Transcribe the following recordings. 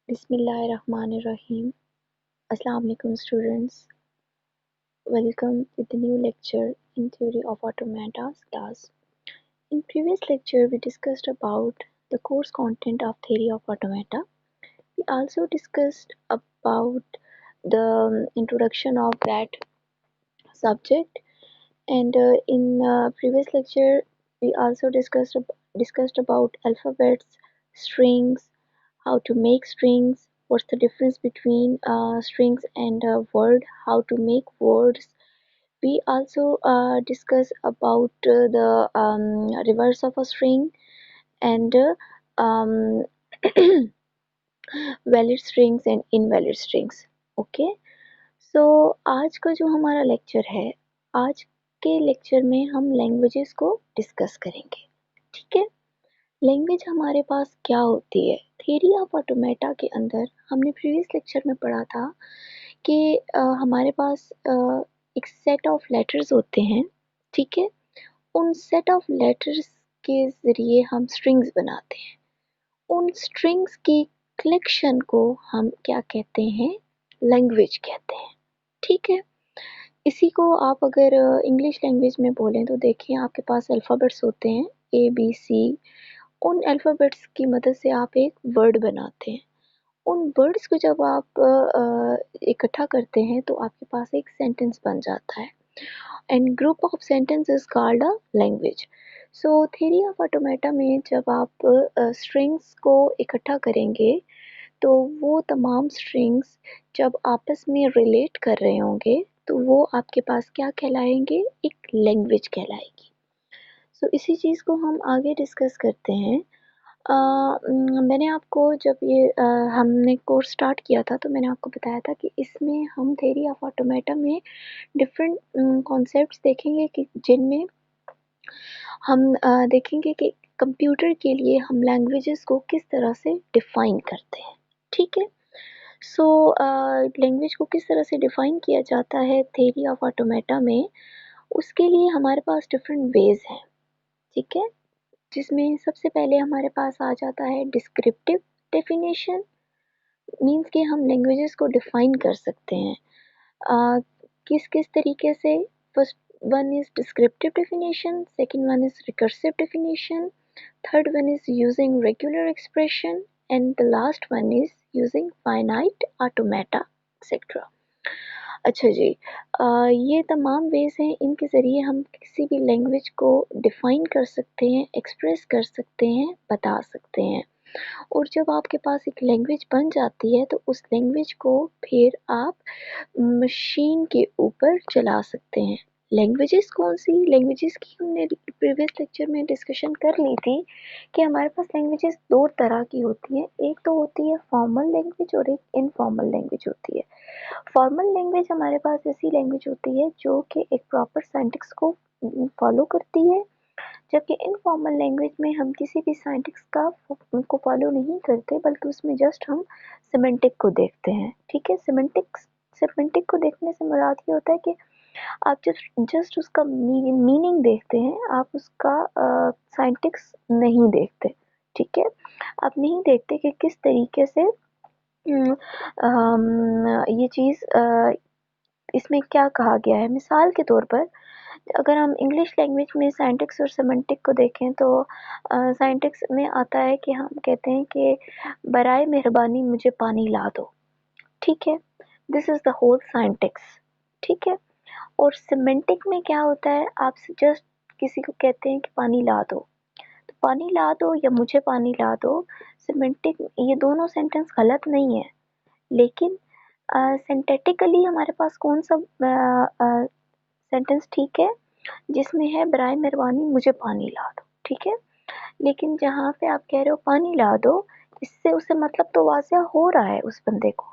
Bismillahirrahmanirrahim. Assalamu alaikum students. Welcome to the new lecture in Theory of Automata class. In previous lecture we discussed about the course content of Theory of Automata. We also discussed about the introduction of that subject, and in previous lecture we also discussed about alphabets, strings, how to make strings, what's the difference between strings and a word, how to make words. We also discuss about the reverse of a string and valid strings and invalid strings. Okay, so आज का जो हमारा lecture है, आज के lecture में हम languages को डिस्कस करेंगे. ठीक है, लैंग्वेज हमारे पास क्या होती है. थ्योरी ऑफ ऑटोमेटा के अंदर हमने प्रीवियस लेक्चर में पढ़ा था कि हमारे पास एक सेट ऑफ लेटर्स होते हैं. ठीक है, उन सेट ऑफ लेटर्स के ज़रिए हम स्ट्रिंग्स बनाते हैं. उन स्ट्रिंग्स की कलेक्शन को हम क्या कहते हैं, लैंग्वेज कहते हैं. ठीक है, इसी को आप अगर इंग्लिश लैंग्वेज में बोलें तो देखिए आपके पास अल्फ़ाबेट्स होते हैं ABC. उन अल्फ़ाबेट्स की मदद से आप एक वर्ड बनाते हैं. उन वर्ड्स को जब आप इकट्ठा करते हैं तो आपके पास एक सेंटेंस बन जाता है. And group of sentence is called a language. So theory of automata में जब आप स्ट्रिंग्स को इकट्ठा करेंगे तो वो तमाम स्ट्रिंग्स जब आपस में रिलेट कर रहे होंगे तो वो आपके पास क्या कहलाएंगे, एक लैंग्वेज कहलाएगी. सो इसी चीज़ को हम आगे डिस्कस करते हैं. मैंने आपको जब हमने कोर्स स्टार्ट किया था तो मैंने आपको बताया था कि इसमें हम थ्योरी ऑफ ऑटोमेटा में डिफरेंट कॉन्सेप्ट्स देखेंगे कि जिनमें हम देखेंगे कि कंप्यूटर के लिए हम लैंग्वेजेस को किस तरह से डिफ़ाइन करते हैं. ठीक है, सो लैंग्वेज को किस तरह से डिफ़ाइन किया जाता है थ्योरी ऑफ ऑटोमेटा में, उसके लिए हमारे पास डिफरेंट वेज हैं. ठीक है, जिसमें सबसे पहले हमारे पास आ जाता है डिस्क्रिप्टिव डेफिनेशन. मीन्स कि हम लैंग्वेजेस को डिफ़ाइन कर सकते हैं किस किस तरीके से. First one is descriptive definition, second one is recursive definition, third one is using regular expression and the last one is using finite automata etcetera. अच्छा जी, ये तमाम वेज हैं, इनके ज़रिए हम किसी भी लैंग्वेज को डिफ़ाइन कर सकते हैं, एक्सप्रेस कर सकते हैं, बता सकते हैं. और जब आपके पास एक लैंग्वेज बन जाती है तो उस लैंग्वेज को फिर आप मशीन के ऊपर चला सकते हैं. लैंग्वेजेस कौन सी, लैंग्वेजेस की हमने प्रीवियस लेक्चर में डिस्कशन कर ली थी कि हमारे पास लैंग्वेजेस दो तरह की होती हैं. एक तो होती है फॉर्मल लैंग्वेज और एक इनफॉर्मल लैंग्वेज होती है. फॉर्मल लैंग्वेज हमारे पास ऐसी लैंग्वेज होती है जो कि एक प्रॉपर सिंटैक्स को फॉलो करती है, जबकि इनफॉर्मल लैंग्वेज में हम किसी भी सिंटैक्स को फॉलो नहीं करते बल्कि उसमें जस्ट हम सिमेंटिक को देखते हैं. ठीक है, सिमेंटिक को देखने से मुराद ये होता है कि आप जस्ट उसका मीनिंग देखते हैं, आप उसका सिंटैक्स नहीं देखते. ठीक है, आप नहीं देखते कि किस तरीके से ये चीज़ इसमें क्या कहा गया है. मिसाल के तौर पर अगर हम इंग्लिश लैंग्वेज में सिंटैक्स और सिमेंटिक को देखें तो सिंटैक्स में आता है कि हम कहते हैं कि बराए मेहरबानी मुझे पानी ला दो. ठीक है, this is the whole syntax. ठीक है, और सिमेंटिक में क्या होता है, आप जस्ट किसी को कहते हैं कि पानी ला दो, तो पानी ला दो या मुझे पानी ला दो, सिमेंटिक, ये दोनों सेंटेंस गलत नहीं है, लेकिन सिंटैटिकली हमारे पास कौन सा सेंटेंस ठीक है, जिसमें है बराए मेहरबानी मुझे पानी ला दो. ठीक है, लेकिन जहाँ पे आप कह रहे हो पानी ला दो, इससे उसे मतलब तो वाज़ेह हो रहा है उस बंदे को,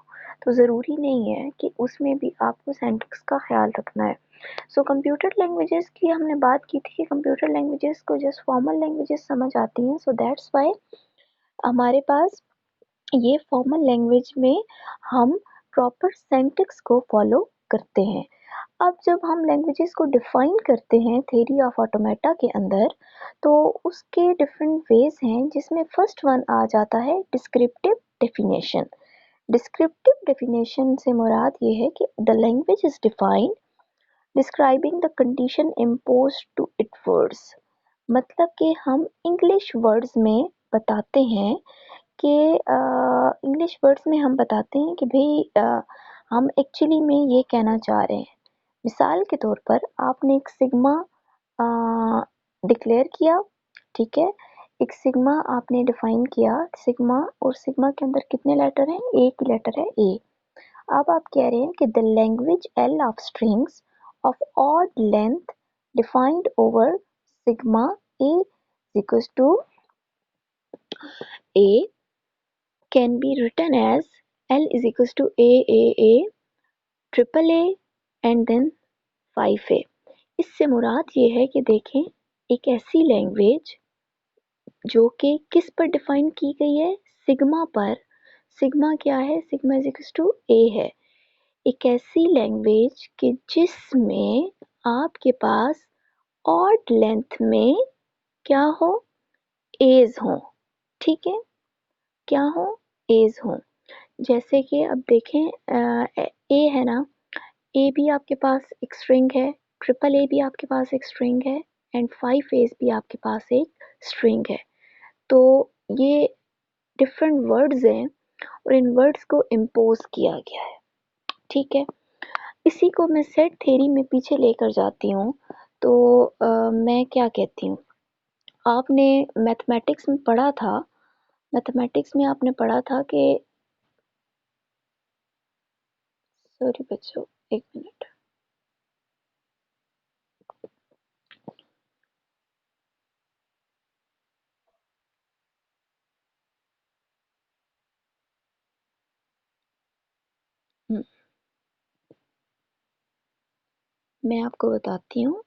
तो ज़रूरी नहीं है कि उसमें भी आपको सिंटैक्स का ख्याल रखना है. सो कंप्यूटर लैंग्वेजेस की हमने बात की थी कि कंप्यूटर लैंग्वेजेस को जस्ट फॉर्मल लैंग्वेजेस समझ आती हैं. सो दैट्स वाई हमारे पास ये फॉर्मल लैंग्वेज में हम प्रॉपर सिंटैक्स को फॉलो करते हैं. अब जब हम लैंग्वेजेस को डिफ़ाइन करते हैं थ्योरी ऑफ ऑटोमेटा के अंदर तो उसके डिफरेंट वेज हैं, जिसमें फर्स्ट वन आ जाता है डिस्क्रिप्टिव डेफिनेशन. डिस्क्रिप्टिव डेफिनेशन से मुराद ये है कि the language is defined describing the condition imposed to it words. मतलब कि हम इंग्लिश वर्ड्स में बताते हैं कि इंग्लिश वर्ड्स में हम बताते हैं कि भाई हम एक्चुअली में ये कहना चाह रहे हैं। मिसाल के तौर पर आपने एक सिग्मा डिक्लेयर किया, ठीक है, एक सिग्मा आपने डिफाइन किया, सिग्मा, और सिग्मा के अंदर कितने लेटर हैं? एक ही लेटर है, ए। अब आप कह रहे हैं कि the language L of strings of odd length defined over sigma A equals to A can be written as L is equals to A, triple A and then 5A। इससे मुराद ये है कि देखें एक ऐसी लैंग्वेज जो कि किस पर डिफाइन की गई है? सिग्मा पर। सिग्मा क्या है? सिग्मा इज इक्वल्स टू ए है। एक ऐसी लैंग्वेज कि जिसमें आपके पास ऑड लेंथ में क्या हो? एज हो, ठीक है, क्या हो? एज हो। जैसे कि अब देखें ए है ना, ए भी आपके पास एक स्ट्रिंग है, ट्रिपल ए भी आपके पास एक स्ट्रिंग है एंड 5 एज भी आपके पास एक स्ट्रिंग है। तो ये डिफरेंट वर्ड्स हैं और इन वर्ड्स को इम्पोज किया गया है, ठीक है। इसी को मैं सेट थ्योरी में पीछे लेकर जाती हूँ। तो मैं क्या कहती हूँ, आपने मैथमेटिक्स में पढ़ा था, मैथमेटिक्स में आपने पढ़ा था कि, सॉरी बच्चों, एक मिनट, मैं आपको बताती हूँ,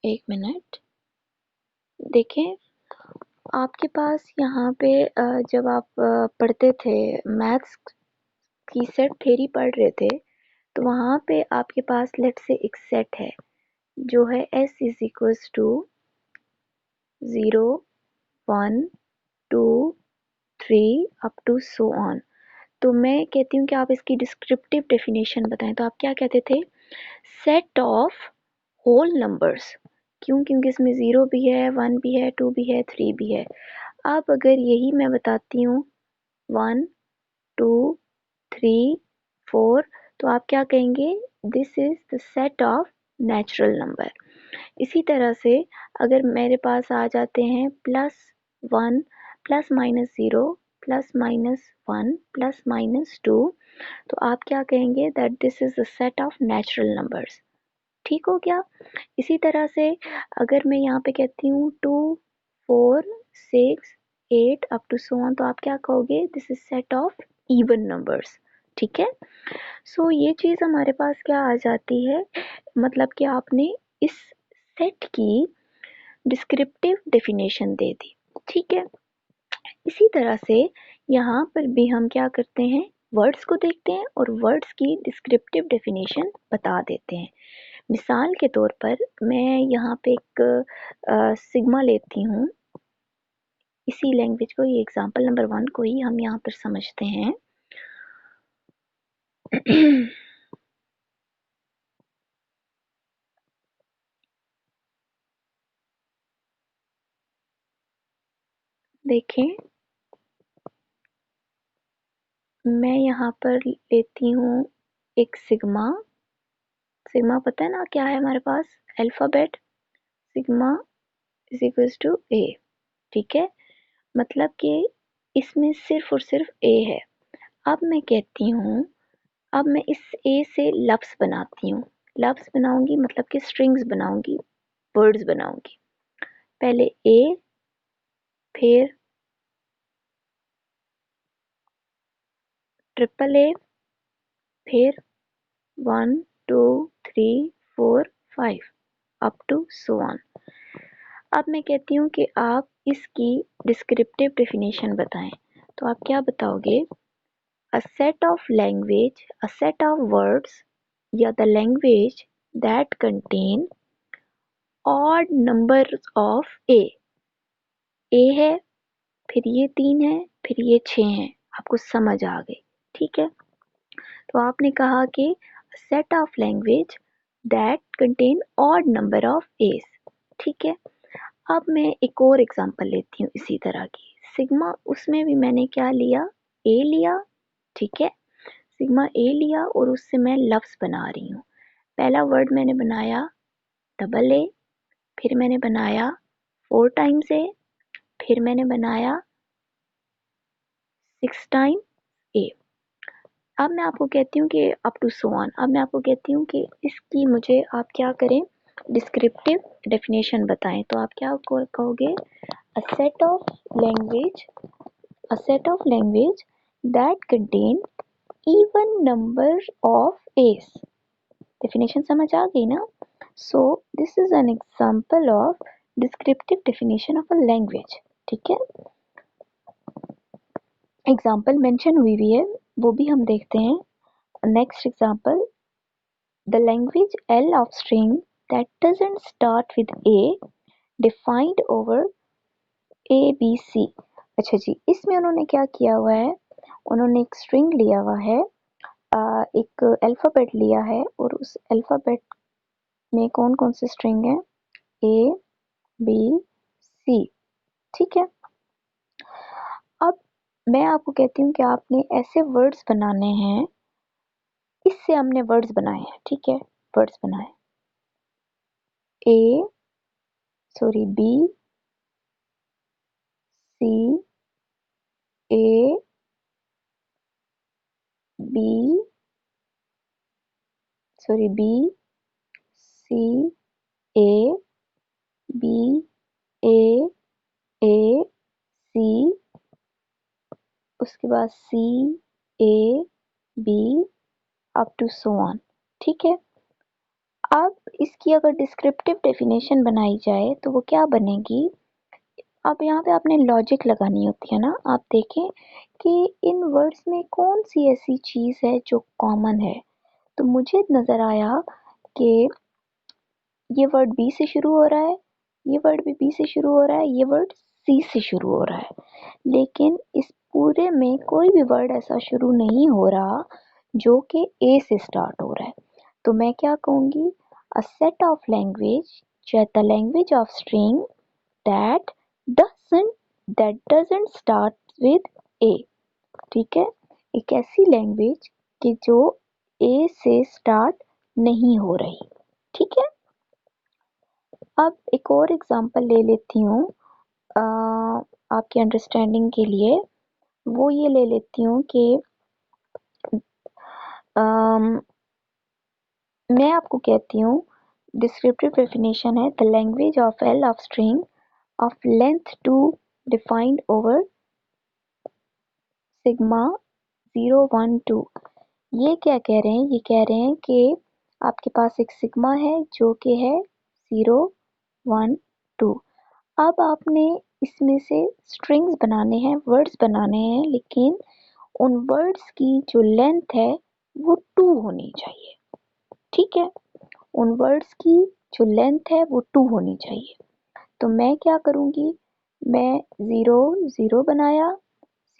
एक मिनट। देखें आपके पास यहाँ पे जब आप पढ़ते थे, मैथ्स की सेट थ्योरी पढ़ रहे थे, तो वहाँ पे आपके पास लेट से एक सेट है जो है s is equals to 0, 1, 2, 3 up to so on. तो मैं कहती हूँ कि आप इसकी डिस्क्रिप्टिव डेफिनेशन बताएं। तो आप क्या कहते थे? Set of whole numbers. क्यों? क्योंकि इसमें 0 भी है, 1 भी है, 2 भी है, 3 भी है। अब अगर यही मैं बताती हूँ 1, 2, 3, 4, तो आप क्या कहेंगे? This is the set of natural number. इसी तरह से अगर मेरे पास आ जाते हैं +1, ±0, ±1, ±2, तो आप क्या कहेंगे? That this is the set of natural numbers. ठीक हो गया। इसी तरह से अगर मैं यहाँ पे कहती हूँ 2, 4, 6, 8 अप टू सो ऑन, तो आप क्या कहोगे? This is set of even numbers. ठीक है। सो ये चीज़ हमारे पास क्या आ जाती है, मतलब कि आपने इस सेट की डिस्क्रिप्टिव डेफिनेशन दे दी। ठीक है। इसी तरह से यहाँ पर भी हम क्या करते हैं? वर्ड्स को देखते हैं और वर्ड्स की डिस्क्रिप्टिव डेफिनेशन बता देते हैं। मिसाल के तौर पर मैं यहाँ पे एक सिग्मा लेती हूँ, इसी लैंग्वेज को, ये एग्जांपल नंबर 1 को ही हम यहाँ पर समझते हैं। देखें मैं यहाँ पर लेती हूँ एक सिग्मा। सिग्मा पता है ना क्या है हमारे पास? Alphabet. Sigma is equals to a. ठीक है, मतलब कि इसमें सिर्फ और सिर्फ ए है। अब मैं कहती हूँ, अब मैं इस ए से लफ्ज़ बनाती हूँ। लफ्ज़ बनाऊंगी मतलब कि स्ट्रिंग्स बनाऊंगी, वर्ड्स बनाऊंगी। पहले ए, फिर ट्रिपल ए, फिर 1, 2, 3, 4, 5 अप टू सो ऑन। अब मैं कहती हूँ कि आप इसकी डिस्क्रिप्टिव डेफिनेशन बताएं। तो आप क्या बताओगे? A set of language, a set of words या the language that contain odd number of a. A है, फिर ये 3 है, फिर ये 6 हैं। आपको समझ आ गई? ठीक है। तो आपने कहा कि set of language that contain odd number of S, ठीक है। अब मैं एक और एग्जांपल लेती हूँ इसी तरह की, सिग्मा, उसमें भी मैंने क्या लिया, ए लिया, ठीक है। सिग्मा ए लिया और उससे मैं लफ्ज बना रही हूँ। पहला वर्ड मैंने बनाया डबल ए, फिर मैंने बनाया 4 टाइम्स ए, फिर मैंने बनाया 6 टाइम ए। अब मैं आपको कहती हूँ कि अप टू सो ऑन, अब मैं आपको कहती हूँ कि इसकी मुझे आप क्या करें, डिस्क्रिप्टिव डेफिनेशन बताएं। तो आप क्या कहोगे, अ set of language, a set of language that contain even number of S. Definition समझ आ गई ना। So this is an example of descriptive definition of a language, ठीक है। एग्जांपल मेंशन हुई हुई है, वो भी हम देखते हैं। Next example, the language L of string that doesn't start with A defined over A B C। अच्छा जी, इसमें उन्होंने क्या किया हुआ है, उन्होंने एक स्ट्रिंग लिया हुआ है, एक अल्फ़ाबेट लिया है और उस अल्फ़ाबेट में कौन कौन से स्ट्रिंग है, A B C, ठीक है। अब मैं आपको कहती हूँ कि आपने ऐसे वर्ड्स बनाने हैं, इससे हमने वर्ड्स बनाए हैं, ठीक है, वर्ड्स बनाए B C A B B C A B A A C, उसके बाद C A B up to so on, ठीक है। अब इसकी अगर डिस्क्रिप्टिव डेफिनेशन बनाई जाए तो वो क्या बनेगी, अब यहाँ पे आपने लॉजिक लगानी होती है ना। आप देखें कि इन वर्ड्स में कौन सी ऐसी चीज़ है जो कॉमन है। तो मुझे नज़र आया कि ये वर्ड बी से शुरू हो रहा है, ये वर्ड भी बी से शुरू हो रहा है, ये वर्ड सी से शुरू हो रहा है, लेकिन इस पूरे में कोई भी वर्ड ऐसा शुरू नहीं हो रहा जो कि ए से स्टार्ट हो रहा है। तो मैं क्या कहूँगी, a set of language, the language of string that doesn't start with a, ठीक है। एक ऐसी लैंग्वेज कि जो ए से स्टार्ट नहीं हो रही, ठीक है। अब एक और एग्जांपल ले लेती हूँ आपकी अंडरस्टैंडिंग के लिए। वो ये ले लेती हूँ कि मैं आपको कहती हूँ डिस्क्रिप्टिव डेफिनेशन है, the language of L of string of length 2 defined over sigma 0 1 2। ये क्या कह रहे हैं, ये कह रहे हैं कि आपके पास एक सिग्मा है जो कि है 0 1 2। अब आपने इसमें से स्ट्रिंग्स बनाने हैं, वर्ड्स बनाने हैं, लेकिन उन वर्ड्स की जो लेंथ है वो 2 होनी चाहिए, ठीक है। उन वर्ड्स की जो लेंथ है वो 2 होनी चाहिए। तो मैं क्या करूँगी, मैं 0 0 बनाया,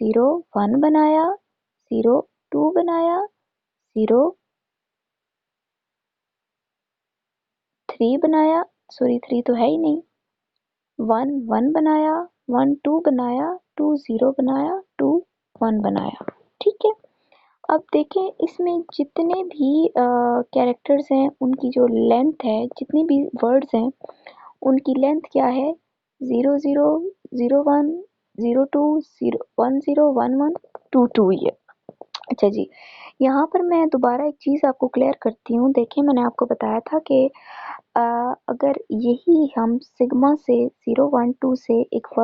0 1 बनाया, 0 2 बनाया, 0 3 बनाया, सॉरी 3 तो है ही नहीं, 1 1 बनाया, 1 2 बनाया, 2 0 बनाया, 2 1 बनाया, ठीक है। अब देखें इसमें जितने भी कैरेक्टर्स हैं उनकी जो लेंथ है, जितनी भी वर्ड्स हैं उनकी लेंथ क्या है, 0 0 0 1 0 2 0 1 0 1 1 2 2 ही है। अच्छा जी, यहाँ पर मैं दोबारा एक चीज़ आपको क्लियर करती हूँ। देखिए मैंने आपको बताया था कि अगर यही हम सिग्मा से 0 1 2 से एक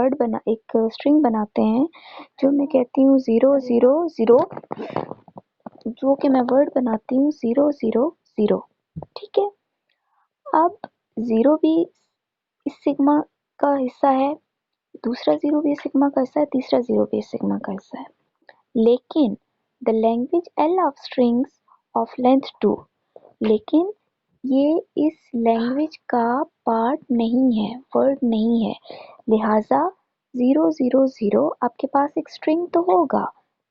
स्ट्रिंग बनाते हैं, जो मैं कहती हूँ 0 0 0, जो कि मैं वर्ड बनाती हूँ 0 0 0, ठीक है। अब 0 भी इस सिग्मा का हिस्सा है, दूसरा 0 भी इस सिग्मा का हिस्सा है, तीसरा 0 भी इस सिग्मा का हिस्सा है, लेकिन the language L of strings of length 2, लेकिन ये इस लैंग्वेज का पार्ट नहीं है, वर्ड नहीं है, लिहाजा 0 0 0 आपके पास एक स्ट्रिंग तो होगा,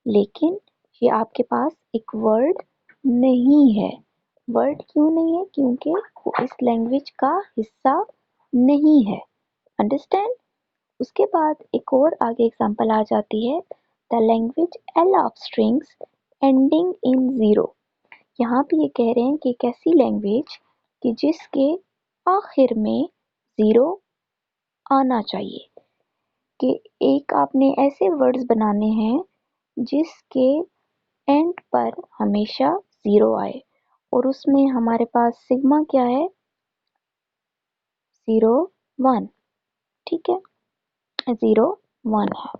लेकिन ये आपके पास एक वर्ड नहीं है। वर्ड क्यों नहीं है? क्योंकि वो इस लैंग्वेज का हिस्सा नहीं है। अंडरस्टैंड? उसके बाद एक और आगे एग्जांपल आ जाती है, the language L of strings ending in zero. यहाँ पे ये कह रहे हैं कि एक ऐसी लैंग्वेज कि जिसके आखिर में जीरो आना चाहिए, कि एक आपने ऐसे वर्ड्स बनाने हैं जिसके एंड पर हमेशा जीरो आए, और उसमें हमारे पास सिग्मा क्या है? 0 1। ठीक है, 0 1 है।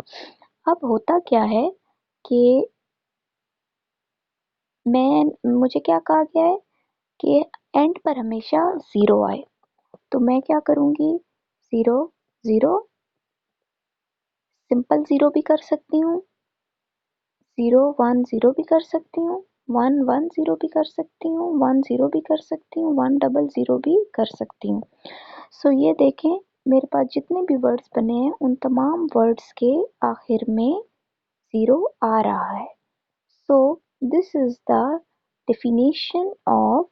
अब होता क्या है कि मुझे क्या कहा गया है कि एंड पर हमेशा जीरो आए, तो मैं क्या करूंगी? 0 0, सिंपल जीरो भी कर सकती हूँ, 0 1 0 भी कर सकती हूँ, 1 1 0 भी कर सकती हूँ, 1 0 भी कर सकती हूँ, 1 0 भी कर सकती हूँ। सो ये देखें, मेरे पास जितने भी वर्ड्स बने हैं उन तमाम वर्ड्स के आखिर में जीरो आ रहा है। So this is the definition of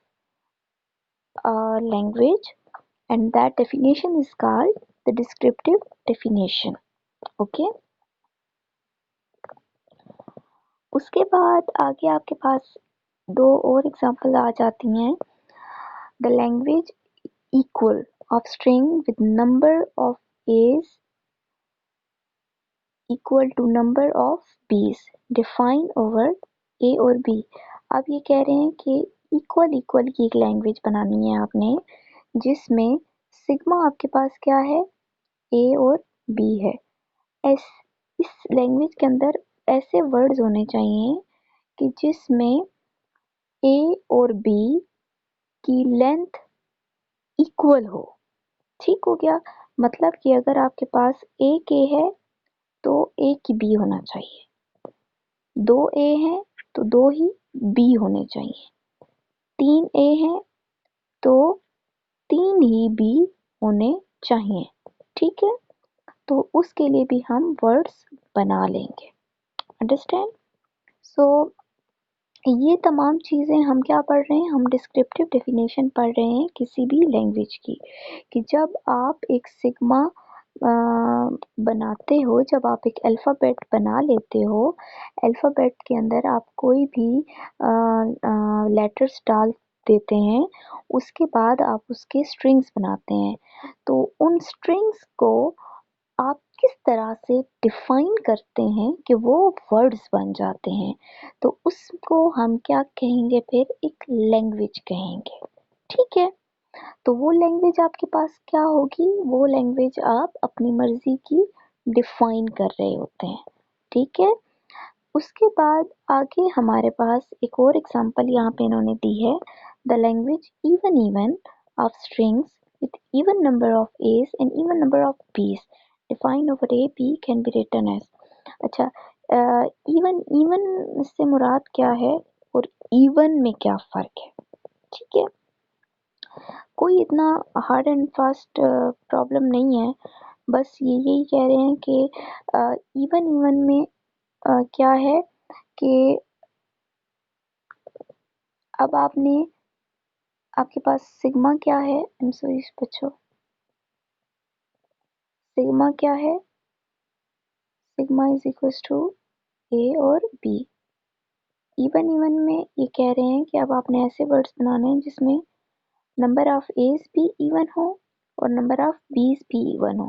a language, and that definition is called the descriptive definition. Okay. उसके बाद आगे आपके पास दो और एग्जांपल आ जाती हैं, the language equal of string with number of a's equal to number of b's define over a और b। अब ये कह रहे हैं कि इक्वल की एक लैंग्वेज बनानी है आपने, जिसमें सिग्मा आपके पास क्या है? a और b है। इस लैंग्वेज के अंदर ऐसे वर्ड्स होने चाहिए कि जिसमें a और b की लेंथ इक्वल हो। ठीक हो गया? मतलब कि अगर आपके पास एक a है तो एक ही बी होना चाहिए, 2 ए हैं तो 2 ही बी होने चाहिए, 3 ए हैं तो 3 ही बी होने चाहिए। ठीक है, तो उसके लिए भी हम वर्ड्स बना लेंगे। अंडरस्टैंड? सो ये तमाम चीज़ें हम क्या पढ़ रहे हैं? हम डिस्क्रिप्टिव डेफिनेशन पढ़ रहे हैं किसी भी लैंग्वेज की, कि जब आप एक सिग्मा बनाते हो, जब आप एक अल्फ़ाबेट बना लेते हो, अल्फ़ाबेट के अंदर आप कोई भी लेटर्स डाल देते हैं, उसके बाद आप उसके स्ट्रिंग्स बनाते हैं। तो उन स्ट्रिंग्स को आप किस तरह से डिफाइन करते हैं कि वो वर्ड्स बन जाते हैं, तो उसको हम क्या कहेंगे? फिर एक लैंग्वेज कहेंगे। ठीक है, तो वो लैंग्वेज आपके पास क्या होगी? वो लैंग्वेज आप अपनी मर्जी की डिफाइन कर रहे होते हैं। ठीक है, उसके बाद आगे हमारे पास एक और एग्जांपल यहाँ पे इन्होंने दी है, the language even of strings with even number of a's and even number of b's defined over a b can be written as। अच्छा, इवन से मुराद क्या है और इवन में क्या फर्क है? ठीक है, कोई इतना हार्ड एंड फास्ट प्रॉब्लम नहीं है, बस ये यही कह रहे हैं कि इवन में क्या है कि अब आपके पास सिग्मा क्या है? सॉरी बच्चों, सिग्मा क्या है? सिग्मा इज इक्वल टू ए और बी। इवन में ये कह रहे हैं कि अब आपने ऐसे वर्ड्स बनाने हैं जिसमें नंबर ऑफ एज भी इवन हो और नंबर ऑफ बीज भी इवन हो।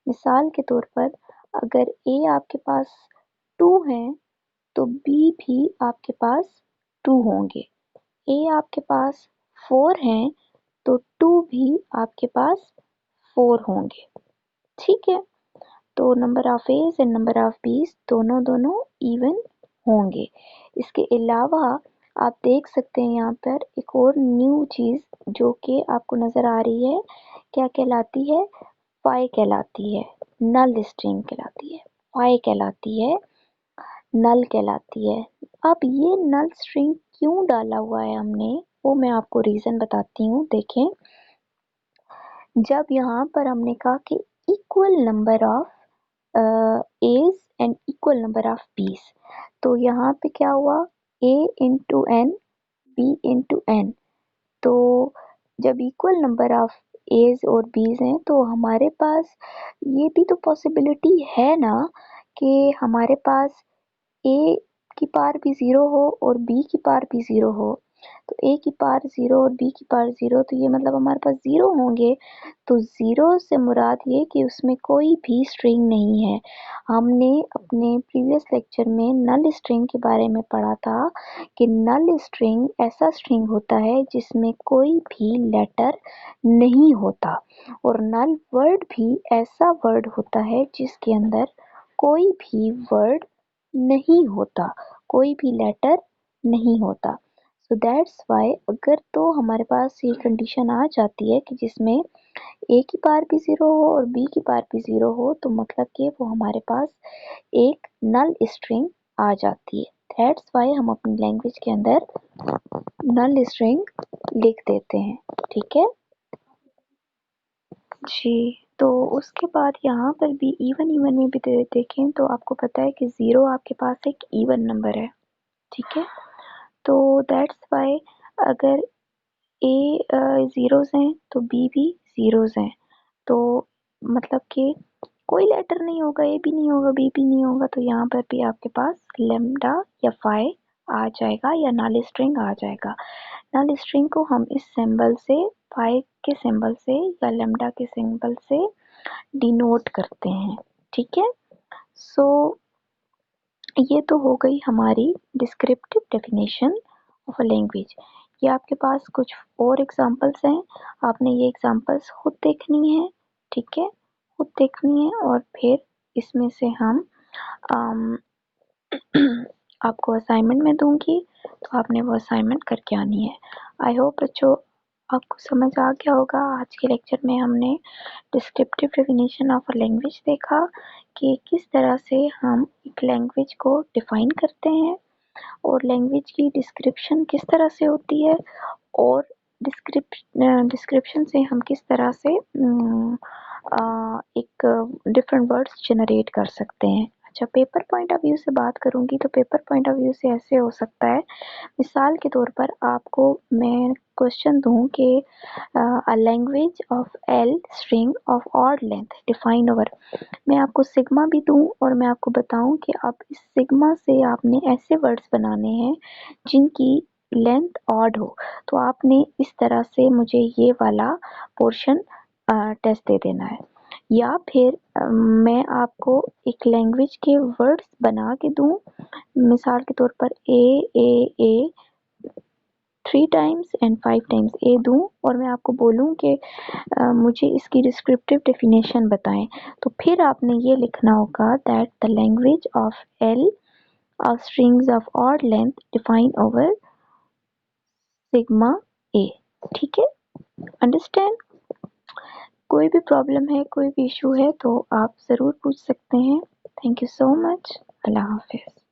मिसाल के तौर पर अगर ए आपके पास 2 है तो बी भी आपके पास 2 होंगे। ए आपके पास 4 है तो 2 भी आपके पास 4 होंगे। ठीक है, तो number of a's and number of b's दोनों इवन होंगे। इसके अलावा आप देख सकते हैं यहाँ पर एक और न्यू चीज़ जो कि आपको नज़र आ रही है, क्या कहलाती है? फाई कहलाती है, नल स्ट्रिंग कहलाती है, फाई कहलाती है, नल कहलाती है। अब ये नल स्ट्रिंग क्यों डाला हुआ है हमने, वो मैं आपको रीज़न बताती हूँ। देखें, जब यहाँ पर हमने कहा कि equal number of a's and equal number of b's. तो यहाँ पे क्या हुआ, a into n b into n. तो जब इक्वल नंबर ऑफ एज और बीज हैं तो हमारे पास ये भी तो पॉसिबिलिटी है ना कि हमारे पास ए की पावर भी ज़ीरो हो और बी की पावर भी ज़ीरो हो। तो ए की पावर ज़ीरो और बी की पावर ज़ीरो, तो ये मतलब हमारे पास ज़ीरो होंगे। तो ज़ीरो से मुराद ये कि उसमें कोई भी स्ट्रिंग नहीं है। हमने अपने प्रीवियस लेक्चर में नल स्ट्रिंग के बारे में पढ़ा था कि नल स्ट्रिंग ऐसा स्ट्रिंग होता है जिसमें कोई भी लेटर नहीं होता, और नल वर्ड भी ऐसा वर्ड होता है जिसके अंदर कोई भी वर्ड नहीं होता, कोई भी लेटर नहीं होता। सो दैट्स वाई अगर तो हमारे पास ये कंडीशन आ जाती है कि जिसमें ए की पावर भी ज़ीरो हो और बी की पावर भी ज़ीरो हो, तो मतलब कि वो हमारे पास एक नल स्ट्रिंग आ जाती है। दैट्स वाई हम अपनी लैंग्वेज के अंदर नल स्ट्रिंग लिख देते हैं। ठीक है जी। तो उसके बाद यहाँ पर भी इवन इवन में भी देखें तो आपको पता है कि ज़ीरो आपके पास एक इवन नंबर है। ठीक है, तो दैट्स वाई अगर ए ज़ीरोज़ हैं तो बी भी ज़ीरोज़ हैं। तो मतलब कि कोई लेटर नहीं होगा, ए भी नहीं होगा, बी भी नहीं होगा, तो यहाँ पर भी आपके पास लैम्डा या फाई आ जाएगा या नल स्ट्रिंग आ जाएगा। नल स्ट्रिंग को हम इस सिंबल से, फाई के सिंबल से या लैम्डा के सिंबल से डिनोट करते हैं। ठीक है, सो ये तो हो गई हमारी descriptive definition of a language. ये आपके पास कुछ और एग्जांपल्स हैं, आपने ये एग्जांपल्स खुद देखनी है। ठीक है, खुद देखनी है और फिर इसमें से हम अम, आपको असाइनमेंट में दूंगी, तो आपने वो असाइनमेंट करके आनी है। आई होप बच्चों आपको समझ आ गया होगा। आज के लेक्चर में हमने descriptive definition of a language देखा कि किस तरह से हम एक लैंग्वेज को डिफाइन करते हैं और लैंग्वेज की डिस्क्रिप्शन किस तरह से होती है, और डिस्क्रिप्शन से हम किस तरह से एक डिफरेंट वर्ड्स जनरेट कर सकते हैं। अच्छा, पेपर पॉइंट ऑफ व्यू से बात करूंगी तो पेपर पॉइंट ऑफ व्यू से ऐसे हो सकता है, मिसाल के तौर पर आपको मैं क्वेश्चन दूं कि a language of L string of odd length define over. मैं आपको सिग्मा भी दूं और मैं आपको बताऊं कि आप इस सिग्मा से आपने ऐसे वर्ड्स बनाने हैं जिनकी लेंथ ऑड हो। तो आपने इस तरह से मुझे ये वाला पोर्शन टेस्ट दे देना है, या फिर मैं आपको एक लैंग्वेज के वर्ड्स बना के दूं, मिसाल के तौर पर ए 3 टाइम्स एंड 5 टाइम्स ए दूं और मैं आपको बोलूं कि मुझे इसकी डिस्क्रिप्टिव डेफिनेशन बताएं। तो फिर आपने ये लिखना होगा that the language of L of strings of odd length define over sigma a. ठीक है, अंडरस्टैंड। कोई भी प्रॉब्लम है, कोई भी इशू है तो आप ज़रूर पूछ सकते हैं। Thank you so much. अल्लाह हाफिज़।